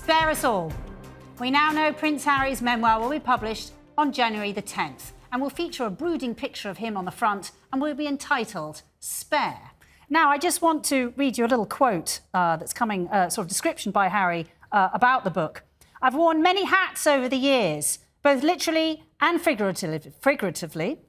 Spare us all. We now know Prince Harry's memoir will be published on January the 10th and will feature a brooding picture of him on the front and will be entitled Spare. Now, I just want to read you a little quote that's coming, sort of description by Harry about the book. I've worn many hats over the years, both literally and figuratively,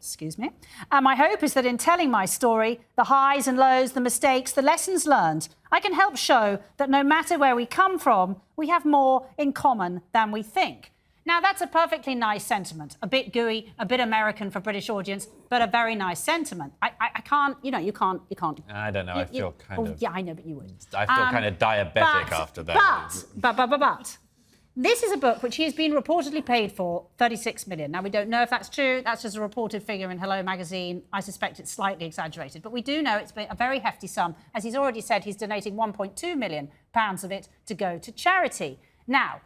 and my hope is that in telling my story, the highs and lows, the mistakes, the lessons learned, I can help show that no matter where we come from, we have more in common than we think. Now, that's a perfectly nice sentiment. A bit gooey, a bit American for a British audience, but a very nice sentiment. I can't, you can't... I don't know, I feel kind of... Yeah, I know, but you would. I feel kind of diabetic after that. But, this is a book which he has been reportedly paid for 36 million. Now, we don't know if that's true. That's just a reported figure in Hello magazine. I suspect it's slightly exaggerated. But we do know it's been a very hefty sum. As he's already said, he's donating £1.2 million of it to go to charity. Now,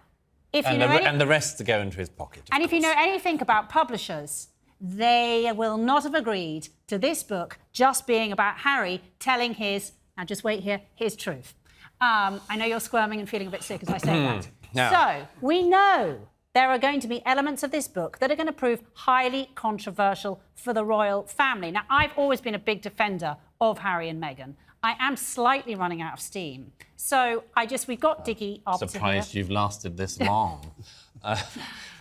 if you know... And the rest to go into his pocket, And if you know anything about publishers, they will not have agreed to this book just being about Harry telling his... Now, just wait here, his truth. I know you're squirming and feeling a bit sick as I say that. No. So, we know there are going to be elements of this book that are going to prove highly controversial for the royal family. Now, I've always been a big defender of Harry and Meghan. I am slightly running out of steam. So, we've got Dickie Arbiter Surprised here. you've lasted this long.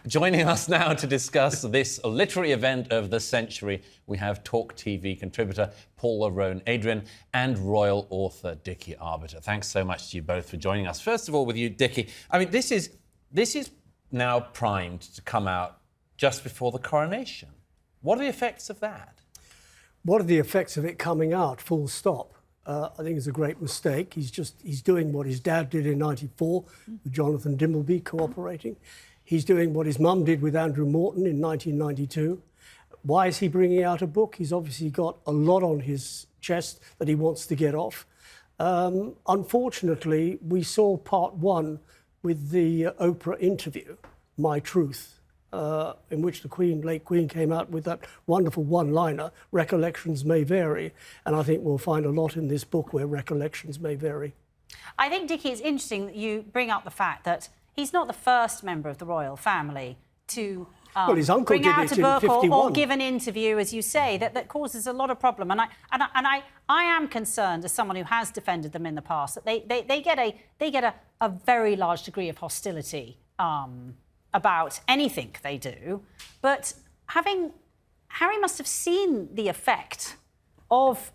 Joining us now to discuss this literary event of the century, we have Talk TV contributor Paula Rowan-Adrian and royal author Dickie Arbiter. Thanks so much to you both for joining us. First of all, with you, Dickie, I mean, this is now primed to come out just before the coronation. What are the effects of that? What are the effects of it coming out, full stop? I think it's a great mistake. He's doing what his dad did in '94 with Jonathan Dimbleby cooperating. He's doing what his mum did with Andrew Morton in 1992. Why is he bringing out a book? He's obviously got a lot on his chest that he wants to get off. Unfortunately, we saw part one with the Oprah interview, My Truth, in which the late Queen came out with that wonderful one-liner, recollections may vary. And I think we'll find a lot in this book where recollections may vary. I think, Dickie, it's interesting that you bring up the fact that he's not the first member of the royal family to well, his uncle bring did out it a book in 51. or give an interview, as you say, that causes a lot of problem. And I am concerned, as someone who has defended them in the past, that they get a very large degree of hostility about anything they do. But Harry must have seen the effect of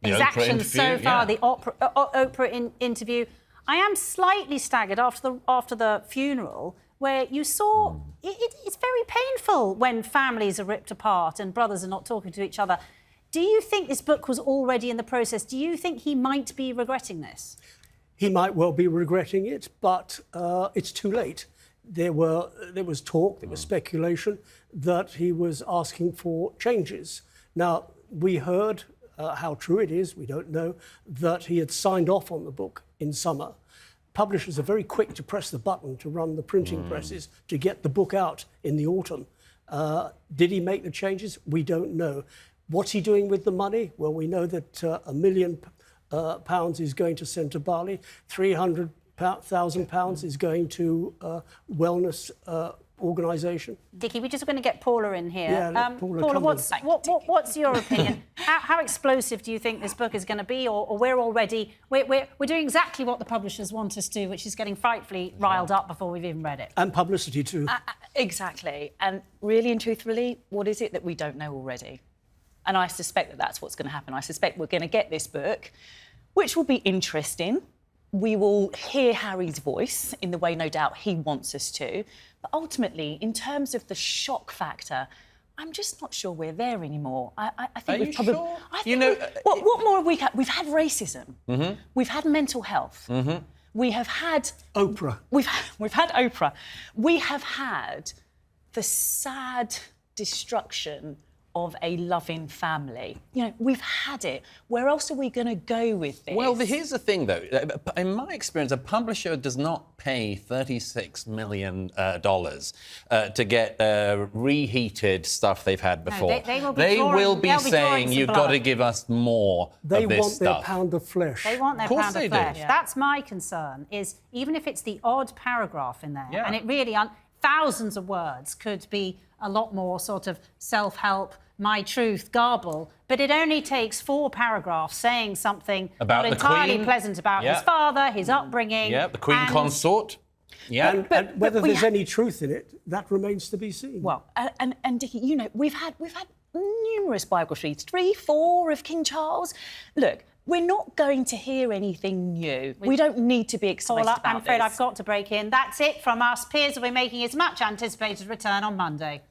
his actions so far, the Oprah interview. I am slightly staggered after the funeral, where you saw it's very painful when families are ripped apart and brothers are not talking to each other. Do you think this book was already in the process? Do you think he might be regretting this? He might well be regretting it, but it's too late. There was talk, there was speculation that he was asking for changes. Now, we heard, how true it is, we don't know, that he had signed off on the book in summer. Publishers are very quick to press the button to run the printing presses to get the book out in the autumn. Did he make the changes? We don't know. What's he doing with the money? Well, we know that £1 million is going to Centre Bali, £300,000 is going to wellness organisation. Dickie, we're just going to get Paula in here. Yeah, Paula, what's your opinion? How explosive do you think this book is going to be? Or we're doing exactly what the publishers want us to, which is getting frightfully riled up before we've even read it. And publicity too. Exactly. And really and truthfully, what is it that we don't know already? And I suspect that that's what's going to happen. I suspect we're going to get this book, which will be interesting. We will hear Harry's voice in the way, no doubt, he wants us to. But ultimately, in terms of the shock factor, I'm just not sure we're there anymore. I think we've probably... Sure? I think what more have we had? We've had racism. We've had mental health. We have had... Oprah. We've had Oprah. We have had the sad destruction of a loving family. You know, we've had it. Where else are we going to go with this? Well, here's the thing, though. In my experience, a publisher does not pay $36 million to get reheated stuff they've had before. They will be saying, you've got to give us more of this stuff. They want their pound of flesh. They want their Of course pound they of do. flesh. Yeah. That's my concern, is even if it's the odd paragraph in there, Yeah. and it really, thousands of words could be a lot more sort of self-help, my truth garble, but it only takes 4 paragraphs saying something About not the entirely Queen. pleasant about Yeah. his father, his upbringing. Yeah, the Queen and- consort. Yeah. And whether we there's any truth in it, that remains to be seen. Well, and Dickie, you know, we've had numerous biographies, 3, 4 of King Charles. Look, we're not going to hear anything new. We don't need to be excited Paula, about I'm afraid this. I've got to break in. That's it from us. Piers will be making his much anticipated return on Monday.